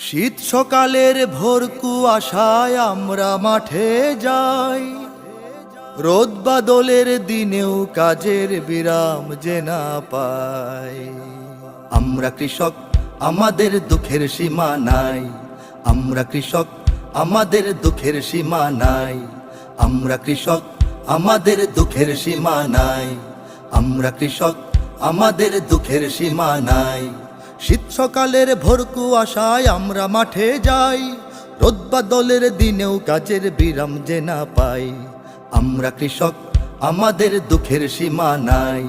শীত সকালের ভোর কুয়াশায় আমরা মাঠে যাই, রোদ বাদলের দিনেও কাজের বিরাম যে না পাই। আমরা কৃষক, আমাদের দুঃখের সীমা নাই। আমরা কৃষক, আমাদের দুঃখের সীমা নাই। আমরা কৃষক, আমাদের দুঃখের সীমা নাই। আমরা কৃষক, আমাদের দুঃখের সীমা নাই। শীত সকালের ভোর কুয়াশায় আমরা মাঠে যাই, রোদ বাদলের দিনেও কাজের বিরাম যে না পাই। আমরা কৃষক, আমাদের দুঃখের সীমা নাই।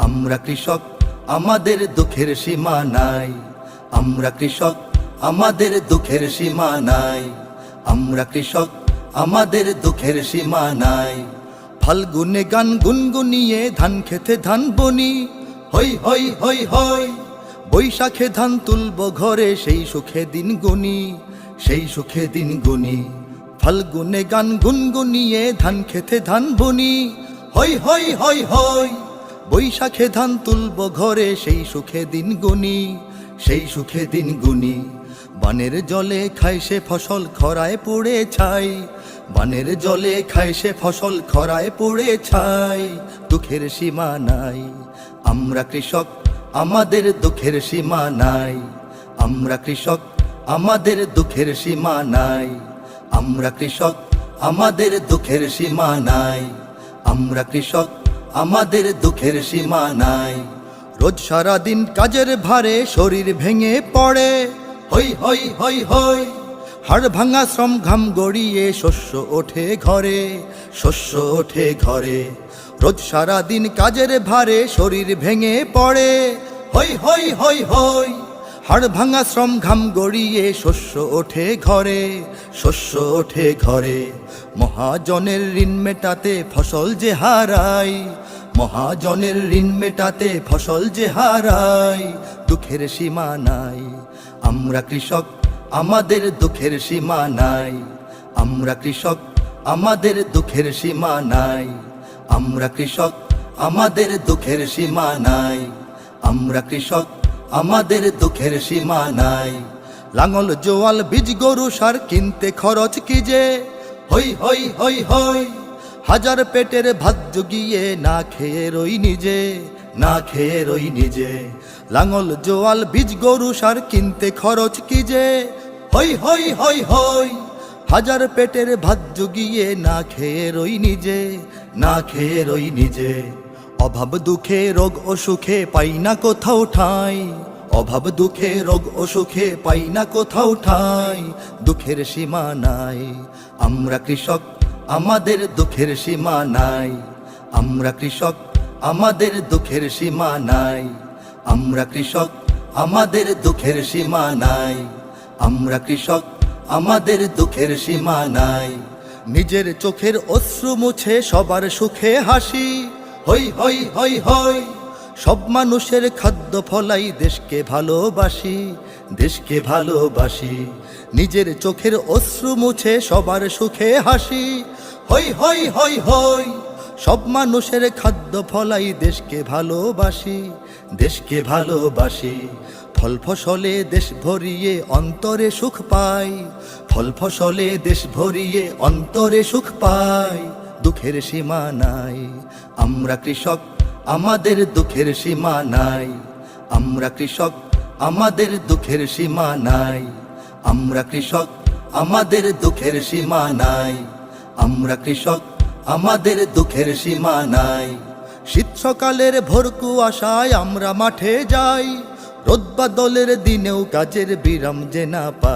আমরা কৃষক, আমাদের দুঃখের সীমা নাই। আমরা কৃষক, আমাদের দুঃখের সীমা নাই। আমরা কৃষক, আমাদের দুঃখের সীমা নাই। ফাল্গুনে গান গুনগুনিয়ে ধান খেতে ধান বনি, হই হই হই হই। বৈশাখে ধান তুলব ঘরে, সেই সুখে দিন গুনি, সেই সুখে দিন গুনি। ফাল্গুনে গান গুনগুনিয়ে ধান খেতে ধান বনি, হই হই হই হই। বৈশাখে ধান তুলব ঘরে, সেই সুখে দিন গুনি, সেই সুখে দিন গুনি। বানের জলে খায় সে ফসল খরায় পড়ে ছাই, বানের জলে খায় সে ফসল খরায় পড়ে ছাই। দুঃখের সীমা নাই। আমরা কৃষক, আমাদের দুঃখের সীমা নাই। আমরা কৃষক, আমাদের দুঃখের সীমা নাই। আমরা কৃষক, আমাদের দুঃখের সীমা নাই। আমরা কৃষক, আমাদের দুঃখের সীমা নাই। রোজ সারা দিন কাজের ভারে শরীর ভেঙে পড়ে, হই হই হই হই। হাড় ভাঙা শ্রম ঘাম গড়িয়ে শস্য ওঠে ঘরে, শস্য ওঠে ঘরে। রোজ সারা দিন কাজের ভারে শরীর ভেঙে পড়ে, হই হই হই হই। হাড় ভাঙা শ্রম ঘাম গড়িয়ে শস্য ওঠে ঘরে, শস্য ওঠে ঘরে। মহাজনের ঋণ মেটাতে ফসল যে হারাই, মহাজনের ঋণ মেটাতে ফসল যে হারাই। দুঃখের সীমা নাই। আমরা কৃষক, আমাদের দুঃখের সীমা নাই। আমরা কৃষক, আমাদের দুঃখের সীমা নাই। আমরা কৃষক, আমাদের দুঃখের সীমা নাই। আমরা কৃষক, আমাদের দুঃখের সীমা নাই। লাঙল জোয়াল বীজ গরু সার কিনতে খরচ কি যে, হই হই হই হই। হাজার পেটের ভাত জুগিয়ে না খেয়ে রই নিজে, না খেয়ে রই নিজে। লাঙল জোয়াল বীজ গরু সার কিনতে খরচ কি যে, হই হই হই হই। হাজার পেটের ভাত জুগিয়ে না খেয়ে রই নিজে, না খেয়ে রই নিজে। অভাব দুঃখে রোগ অসুখে পাই না কোথাও ঠাঁই, অভাব দুঃখে রোগ অসুখে পাই না কোথাও ঠাঁই। দুঃখের সীমা নাই। আমরা কৃষক, আমাদের দুঃখের সীমা নাই। আমরা কৃষক, আমাদের দুঃখের সীমা নাই। আমরা কৃষক, আমাদের দুঃখের সীমা নাই। আমরা কৃষক, আমাদের দুঃখের সীমা নাই। নিজের চোখের অশ্রু মুছে সবার সুখে হাসি, হই হই হই হই। সব মানুষের খাদ্য ফলাই দেশকে ভালোবাসি, দেশকে ভালোবাসি। নিজের চোখের অশ্রু মুছে সবার সুখে হাসি, হই হই হই হই। সব মানুষের খাদ্য ফলাই দেশকে ভালোবাসি, দেশকে ভালোবাসি। ফল ফসলে দেশ ভরিয়ে অন্তরে সুখ পাই, ফল ফসলে দেশ ভরিয়ে অন্তরে সুখ পাই। দুঃখের সীমা নাই। আমরা কৃষক, আমাদের দুঃখের সীমা নাই। আমরা কৃষক, আমাদের দুঃখের সীমা নাই। আমরা কৃষক, আমাদের দুঃখের সীমা নাই। আমরা কৃষক, আমাদের দুঃখের সীমা নাই। শীত সকালের ভোর কুয়াশায় আমরা মাঠে যাই, রোদ বাদলের দিনেও কাজের বিরাম যে না পাই।